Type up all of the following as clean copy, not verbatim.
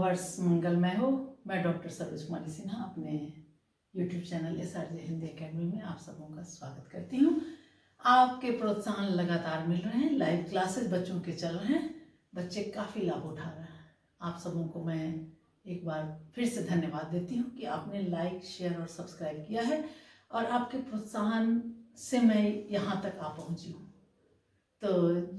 वर्ष मंगलमय हो। मैं डॉक्टर सरोज कुमारी सिन्हा अपने YouTube channel SRJ Hindi academy में आप सबों का स्वागत करती हूँ। आपके प्रोत्साहन लगातार मिल रहे हैं, लाइव क्लासेस बच्चों के चल रहे हैं, बच्चे काफ़ी लाभ उठा रहे हैं। आप सबों को मैं एक बार फिर से धन्यवाद देती हूँ कि आपने लाइक, शेयर और सब्सक्राइब किया है और आपके प्रोत्साहन से मैं यहाँ तक आ पहुँची हूँ। तो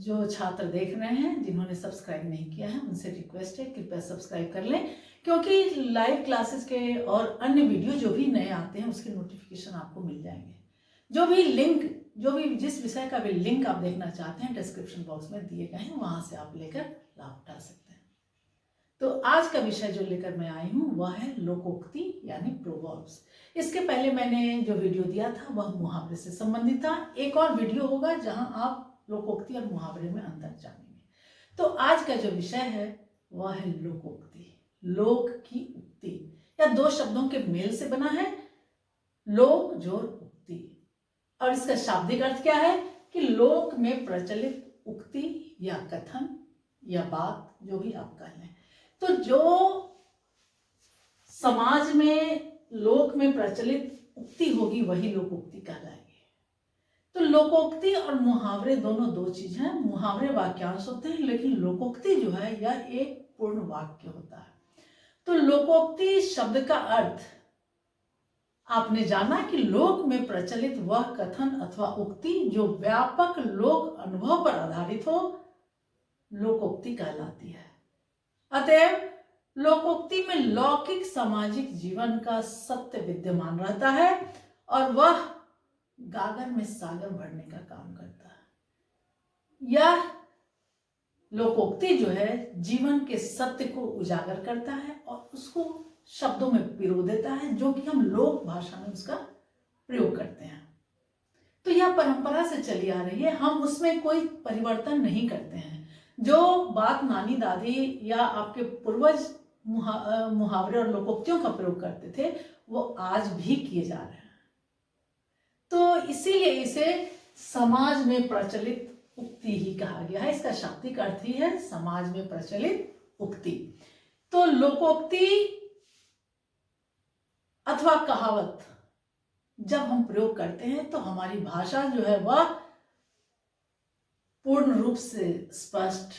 जो छात्र देख रहे हैं जिन्होंने सब्सक्राइब नहीं किया है उनसे रिक्वेस्ट है कृपया सब्सक्राइब कर लें, क्योंकि लाइव क्लासेस के और अन्य वीडियो जो भी नए आते हैं उसके नोटिफिकेशन आपको मिल जाएंगे। जो भी लिंक, जिस विषय का भी लिंक आप देखना चाहते हैं डिस्क्रिप्शन बॉक्स में दिए गए हैं, वहां से आप लेकर लाभ उठा सकते हैं। तो आज का विषय जो लेकर मैं आई हूँ वह है लोकोक्ति यानी प्रोवर्ब्स। इसके पहले मैंने जो वीडियो दिया था वह मुहावरे से संबंधित था। एक और वीडियो होगा जहां आप लोकोक्ति और मुहावरे में अंतर जानेंगे। तो आज का जो विषय है वह है लोकोक्ति, लोक की उक्ति, या दो शब्दों के मेल से बना है, लोक जोड़ उक्ति। और इसका शाब्दिक अर्थ क्या है कि लोक में प्रचलित उक्ति या कथन या बात, जो भी आप कह लें। तो जो समाज में लोक में प्रचलित उक्ति होगी वही लोकोक्ति कहलाएगी। तो लोकोक्ति और मुहावरे दोनों दो चीज हैं। मुहावरे वाक्यांश होते हैं, लेकिन लोकोक्ति जो है यह एक पूर्ण वाक्य होता है। तो लोकोक्ति शब्द का अर्थ आपने जाना कि लोक में प्रचलित वह कथन अथवा उक्ति जो व्यापक लोक अनुभव पर आधारित हो, लोकोक्ति कहलाती है। अतएव लोकोक्ति में लौकिक सामाजिक जीवन का सत्य विद्यमान रहता है और वह गागर में सागर भरने का काम करता है। यह लोकोक्ति जो है जीवन के सत्य को उजागर करता है और उसको शब्दों में पिरो देता है, जो कि हम लोक भाषा में उसका प्रयोग करते हैं। तो यह परंपरा से चली आ रही है, हम उसमें कोई परिवर्तन नहीं करते हैं। जो बात नानी दादी या आपके पूर्वज मुहावरे और लोकोक्तियों का प्रयोग करते थे वो आज भी किए जा रहे हैं। तो इसीलिए इसे समाज में प्रचलित उक्ति ही कहा गया है। इसका शाब्दिक अर्थ ही है समाज में प्रचलित उक्ति। तो लोकोक्ति अथवा कहावत जब हम प्रयोग करते हैं तो हमारी भाषा जो है वह पूर्ण रूप से स्पष्ट,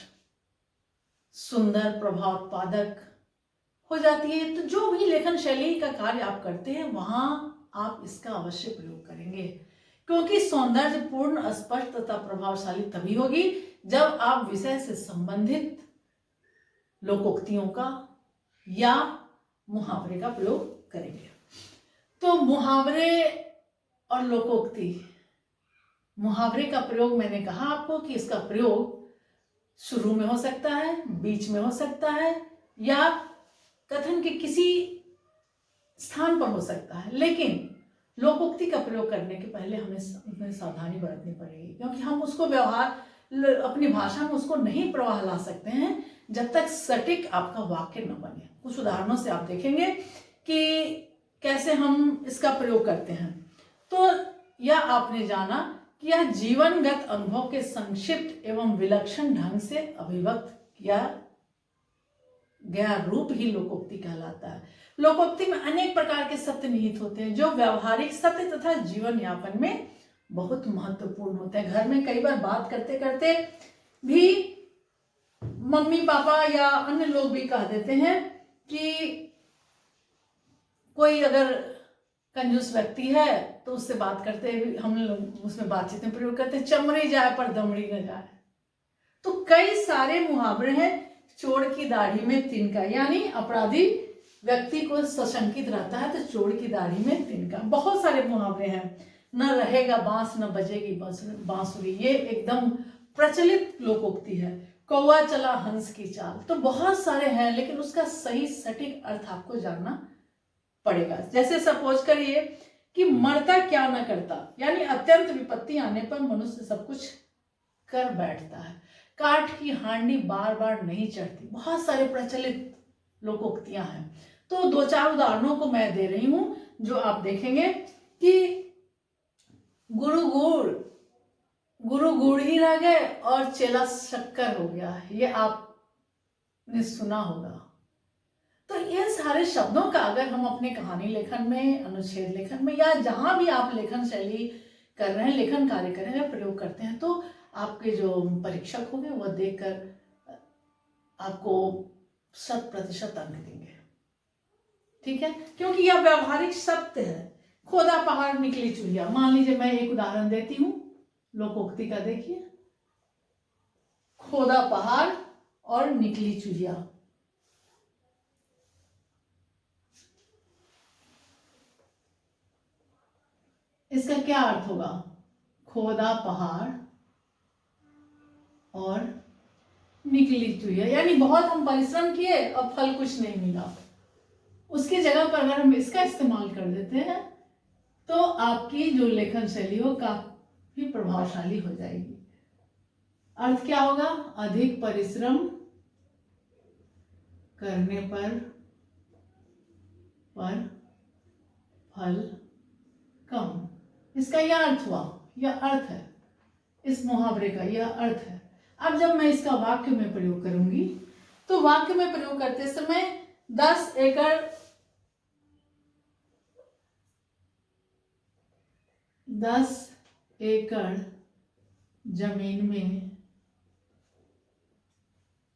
सुंदर, प्रभाव उत्पादक हो जाती है। तो जो भी लेखन शैली का कार्य आप करते हैं वहां आप इसका अवश्य प्रयोग करेंगे, क्योंकि सौंदर्यपूर्ण, स्पष्ट तथा प्रभावशाली तभी होगी जब आप विषय से संबंधित लोकोक्तियों का या मुहावरे का प्रयोग करेंगे। तो मुहावरे और लोकोक्ति, मुहावरे का प्रयोग मैंने कहा आपको कि इसका प्रयोग शुरू में हो सकता है, बीच में हो सकता है या कथन के किसी स्थान पर हो सकता है। लेकिन लोकोक्ति का प्रयोग करने के पहले हमें सावधानी बरतनी पड़ेगी, क्योंकि हम उसको अपनी भाषा में उसको नहीं प्रवाह ला सकते हैं जब तक सटीक आपका वाक्य न बने। कुछ उदाहरणों से आप देखेंगे कि कैसे हम इसका प्रयोग करते हैं। तो यह आपने जाना कि यह जीवनगत अनुभव के संक्षिप्त एवं विलक्षण ढंग से अभिव्यक्त किया गया रूप ही लोकोक्ति कहलाता है। लोकोक्ति में अनेक प्रकार के सत्य निहित होते हैं जो व्यावहारिक सत्य तथा जीवन यापन में बहुत महत्वपूर्ण होते हैं। घर में कई बार बात करते करते भी मम्मी पापा या अन्य लोग भी कह देते हैं कि कोई अगर कंजूस व्यक्ति है तो उससे बात करते हम लोग उसमें बातचीत में प्रयोग करते हैं, चमड़ी जाए पर दमड़ी न जाए। तो कई सारे मुहावरे हैं। चोर की दाढ़ी में तिनका, यानी अपराधी व्यक्ति को सशंकित रहता है तो चोर की दाढ़ी में तिनका। बहुत सारे मुहावरे हैं। न रहेगा बांस न बजेगी बांसुरी, ये एकदम प्रचलित लोकोक्ति है। कौवा चला हंस की चाल, तो बहुत सारे हैं, लेकिन उसका सही सटीक अर्थ आपको जानना पड़ेगा। जैसे सपोज करिए कि मरता क्या न करता, यानी अत्यंत विपत्ति आने पर मनुष्य सब कुछ कर बैठता है। काठ की हांडी बार बार नहीं चढ़ती। बहुत सारे प्रचलित लोकोक्तियां हैं। तो दो चार उदाहरणों को मैं दे रही हूं जो आप देखेंगे कि गुरु गुड़ ही रह गए और चेला शक्कर हो गया। ये आपने सुना होगा। तो इन सारे शब्दों का अगर हम अपने कहानी लेखन में, अनुच्छेद लेखन में, या जहाँ भी आप लेखन शैली कर रहे हैं, लेखन कार्य कर रहे हैं, अगर प्रयोग करते हैं, तो आपके जो परीक्षक होंगे वह देखकर आपको 100% अंक देंगे। ठीक है, क्योंकि यह व्यवहारिक सत्य है। खोदा पहाड़ निकली चूहिया, मान लीजिए मैं एक उदाहरण देती हूँ लोकोक्ति का, देखिए, खोदा पहाड़ और निकली चूहिया। इसका क्या अर्थ होगा? खोदा पहाड़ और निकली चूहिया, यानी बहुत हम परिश्रम किए और फल कुछ नहीं मिला। उसकी जगह पर अगर हम इसका इस्तेमाल कर देते हैं तो आपकी जो लेखन शैली हो काफी प्रभावशाली हो जाएगी। अर्थ क्या होगा? अधिक परिश्रम करने पर फल कम। इसका यह अर्थ हुआ, यह अर्थ है इस मुहावरे का, यह अर्थ है। अब जब मैं इसका वाक्य में प्रयोग करूंगी तो वाक्य में प्रयोग करते समय 10 एकड़ जमीन में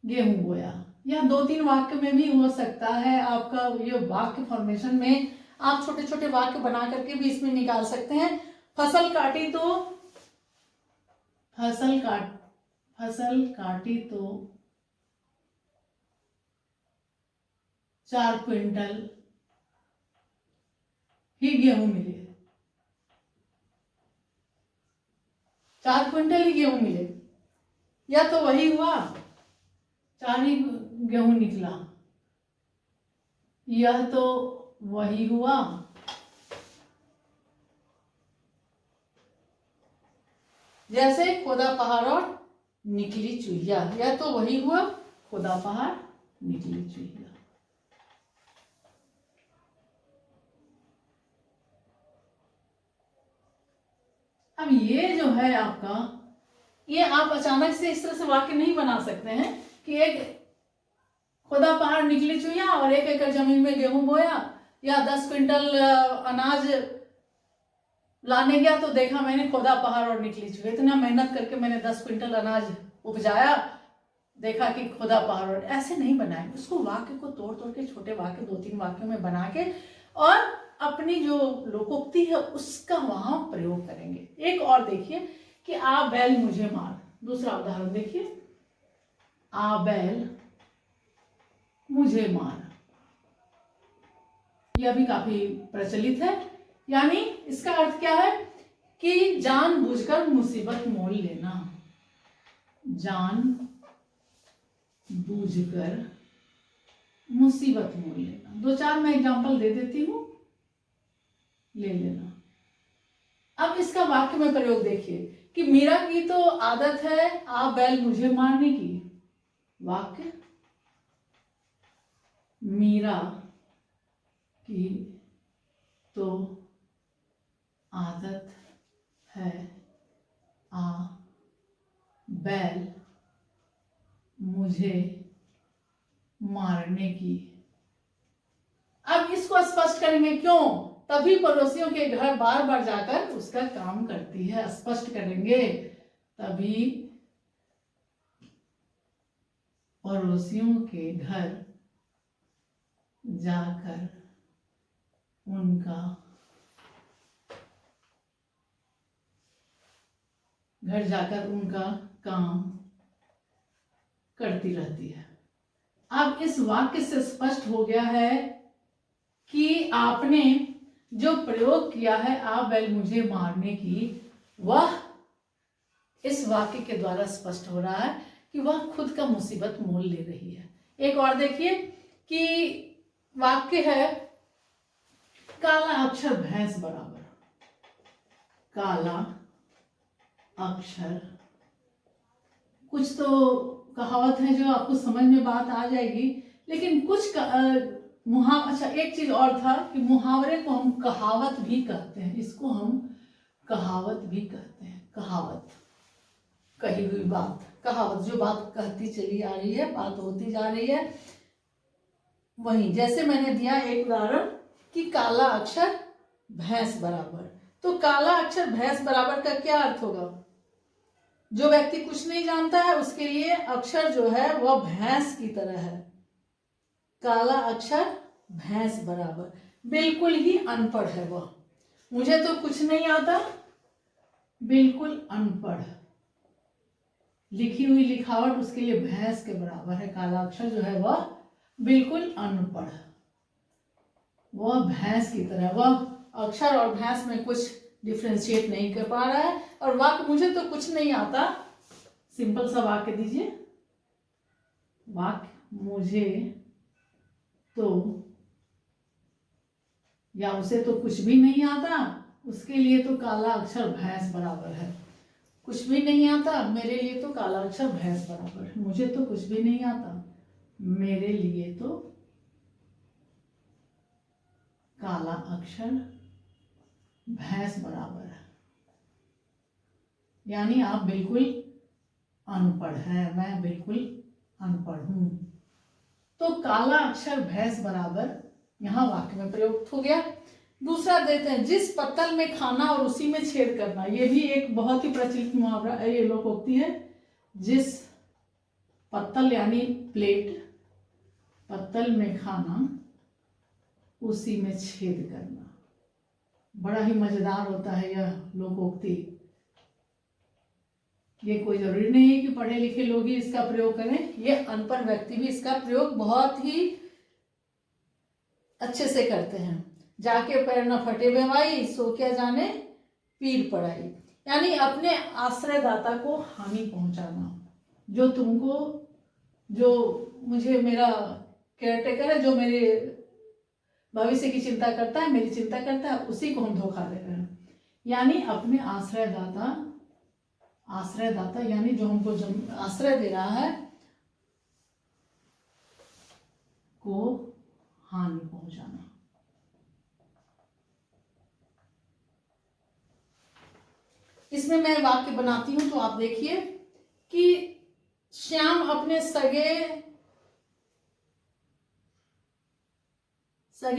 गेहूं बोया, यह 2-3 वाक्य में भी हो सकता है। आपका ये वाक्य फॉर्मेशन में आप छोटे छोटे वाक्य बना करके भी इसमें निकाल सकते हैं। फसल काटी तो 4 क्विंटल ही गेहूं मिले, 4 क्विंटल ही गेहूं मिले, या तो वही हुआ, 4 ही गेहूं निकला, यह तो वही हुआ, जैसे खोदा पहाड़ और निकली चूहिया, यह तो वही हुआ, खोदा पहाड़ निकली चूहिया। अब ये जो है आपका, ये आप अचानक से इस तरह से वाक्य नहीं बना सकते हैं कि एक खोदा पहाड़ निकली चूहिया और 1 एकड़ जमीन में गेहूं बोया, या 10 क्विंटल अनाज लाने गया तो देखा मैंने खोदा पहाड़ और निकली चूहिया। इतना मेहनत करके मैंने 10 क्विंटल अनाज उपजाया, देखा कि खोदा पहाड़ और, ऐसे नहीं बनाए। उसको वाक्य को तोड़ तोड़ के छोटे वाक्य 2-3 वाक्यों में बना के और अपनी जो लोकोक्ति है उसका वहां प्रयोग करेंगे। एक और देखिए कि आ बैल मुझे मार, दूसरा उदाहरण देखिए, आ बैल मुझे मार, यह भी काफी प्रचलित है। यानी इसका अर्थ क्या है कि जानबूझकर मुसीबत मोल लेना, जानबूझकर मुसीबत मोल लेना। 2-4 मैं एग्जांपल दे देती हूं, ले लेना। अब इसका वाक्य में प्रयोग देखिए कि मीरा की तो आदत है आ बैल मुझे मारने की। वाक्य, मीरा की तो आदत है आ बैल मुझे मारने की। अब इसको स्पष्ट करेंगे, क्यों? तभी पड़ोसियों के घर बार बार जाकर उसका काम करती है। स्पष्ट करेंगे, तभी पड़ोसियों के घर जाकर उनका काम करती रहती है। अब इस वाक्य से स्पष्ट हो गया है कि आपने जो प्रयोग किया है आ बैल मुझे मारने की, वह इस वाक्य के द्वारा स्पष्ट हो रहा है कि वह खुद का मुसीबत मोल ले रही है। एक और देखिए कि वाक्य है काला अक्षर भैंस बराबर। काला अक्षर, कुछ तो कहावत है जो आपको समझ में बात आ जाएगी, लेकिन कुछ अच्छा एक चीज और था कि मुहावरे को हम कहावत भी कहते हैं। इसको हम कहावत भी कहते हैं। कहावत, कही हुई बात, कहावत जो बात कहती चली आ रही है, बात होती जा रही है, वही जैसे मैंने दिया एक उदाहरण कि काला अक्षर भैंस बराबर, तो काला अक्षर भैंस बराबर का क्या अर्थ होगा? जो व्यक्ति कुछ नहीं जानता है उसके लिए अक्षर जो है वह भैंस की तरह है। काला अक्षर भैंस बराबर, बिल्कुल ही अनपढ़ है वह, मुझे तो कुछ नहीं आता, बिल्कुल अनपढ़, लिखी हुई लिखावट उसके लिए भैंस के बराबर है। काला अक्षर जो है वह बिल्कुल अनपढ़, वह भैंस की तरह, वह अक्षर और भैंस में कुछ डिफ्रेंशिएट नहीं कर पा रहा है। और वाक्य मुझे तो कुछ नहीं आता, सिंपल सा वाक्य दीजिए, वाक्य मुझे तो या उसे तो कुछ भी नहीं आता, उसके लिए तो काला अक्षर भैंस बराबर है। कुछ भी नहीं आता, मेरे लिए तो काला अक्षर भैंस बराबर है। मुझे तो कुछ भी नहीं आता, मेरे लिए तो काला अक्षर भैंस बराबर है। यानी आप बिल्कुल अनपढ़ हैं, मैं बिल्कुल अनपढ़ हूं। तो काला अक्षर भैंस बराबर यहां वाक्य में प्रयुक्त हो गया। दूसरा देते हैं, जिस पत्तल में खाना और उसी में छेद करना। ये भी एक बहुत ही प्रचलित मुहावरा, ये लोकोक्ति है। जिस पत्तल यानी प्लेट, पत्तल में खाना उसी में छेद करना। बड़ा ही मजेदार होता है यह लोकोक्ति। ये कोई जरूरी नहीं है कि पढ़े लिखे लोग ही इसका प्रयोग करें, ये अनपढ़ व्यक्ति भी इसका प्रयोग बहुत ही अच्छे से करते हैं। जाके पैर न फटे बेवाई, सो क्या जाने पीर पड़ाई। यानी अपने आश्रयदाता को हानि पहुंचाना। जो तुमको, जो मुझे, मेरा केयरटेकर है, जो मेरे भविष्य की चिंता करता है, मेरी चिंता करता है, उसी को हम धोखा दे रहे हैं। यानी अपने आश्रयदाता, आश्रयदाता यानी जो हमको आश्रय दे रहा है को हानि पहुंचाना। इसमें मैं वाक्य बनाती हूं तो आप देखिए कि श्याम अपने सगे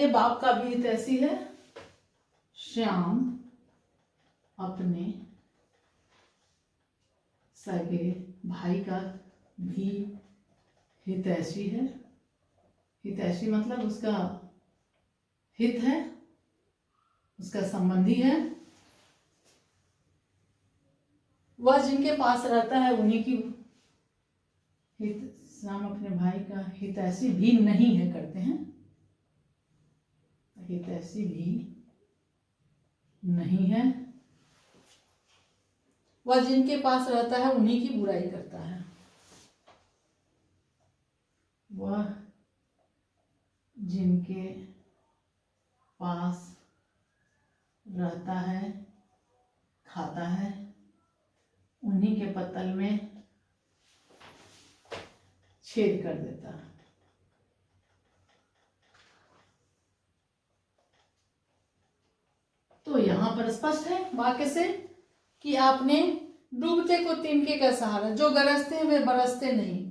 बाप का भी हितैषी है। श्याम अपने सगे भाई का भी हितैषी है। हितैषी मतलब उसका हित है, उसका संबंधी है। वह जिनके पास रहता है उन्हीं की हित। श्याम अपने भाई का हितैषी भी नहीं है करते हैं, हितैषी भी नहीं है। वह जिनके पास रहता है उन्हीं की बुराई करता है। वह जिनके पास रहता है, खाता है, उन्हीं के पत्तल में छेद कर देता है। तो यहां पर स्पष्ट है वाक्य से कि आपने डूबते को तिनके का सहारा, जो गरजते हैं वे बरसते नहीं,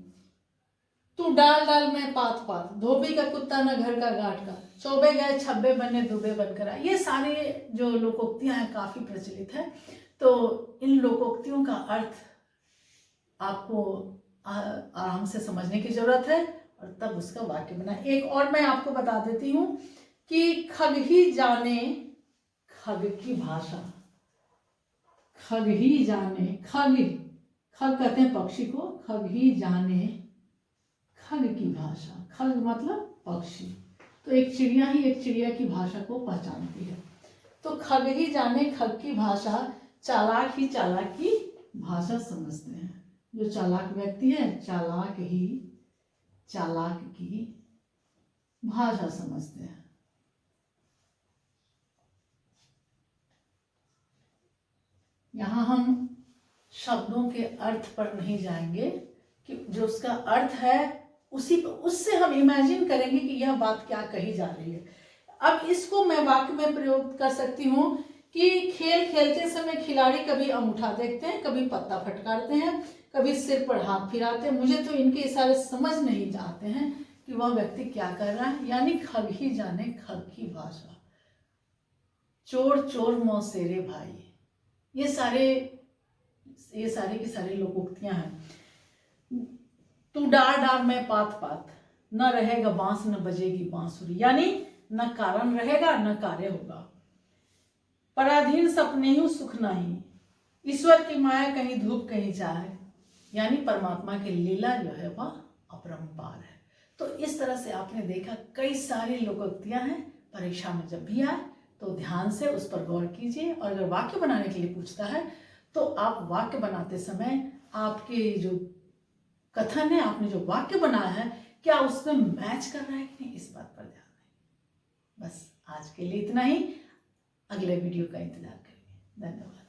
तू डाल डाल में पात पात, धोबी का कुत्ता न घर का गाठ का, चौबे गए छब्बे बने दुबे बनकर आए। ये सारे जो लोकोक्तियां हैं काफी प्रचलित है। तो इन लोकोक्तियों का अर्थ आपको आराम से समझने की जरूरत है और तब उसका वाक्य बना। एक और मैं आपको बता देती हूँ कि खग ही जाने खग की भाषा। खग ही जाने, खग, खग कहते हैं पक्षी को, खग ही जाने खग की भाषा। खग मतलब पक्षी, तो एक चिड़िया ही एक चिड़िया की भाषा को पहचानती है। तो खग ही जाने खग की भाषा, चालाक ही चालाक की भाषा समझते हैं। जो चालाक व्यक्ति है चालाक ही चालाक की भाषा समझते हैं। यहाँ हम शब्दों के अर्थ पर नहीं जाएंगे कि जो उसका अर्थ है उसी उससे हम इमेजिन करेंगे कि यह बात क्या कही जा रही है। अब इसको मैं वाक्य में प्रयोग कर सकती हूँ कि खेल खेलते समय खिलाड़ी कभी अंगूठा देखते हैं, कभी पत्ता फटकारते हैं, कभी सिर पर हाथ फिराते हैं। मुझे तो इनके इशारे समझ नहीं आते हैं, कि वह व्यक्ति क्या कर रहा है, यानी खग ही जाने खग की भाषा। चोर चोर मौसेरे भाई, ये सारे की सारी लोकोक्तियां हैं। तू डार डार मैं पात पात, न रहेगा बांस न बजेगी बांसुरी, यानी न कारण रहेगा न कार्य होगा। पराधीन सपने ही सुख नहीं, ईश्वर की माया कहीं धूप कहीं चाय, यानी परमात्मा की लीला जो है वह अपरंपार है। तो इस तरह से आपने देखा कई सारी लोकोक्तियां हैं। परीक्षा में जब भी आए तो ध्यान से उस पर गौर कीजिए, और अगर वाक्य बनाने के लिए पूछता है तो आप वाक्य बनाते समय आपके जो कथन है, आपने जो वाक्य बनाया है, क्या उसमें मैच कर रहा है कि नहीं, इस बात पर ध्यान दें। बस आज के लिए इतना ही, अगले वीडियो का इंतजार करिए। धन्यवाद।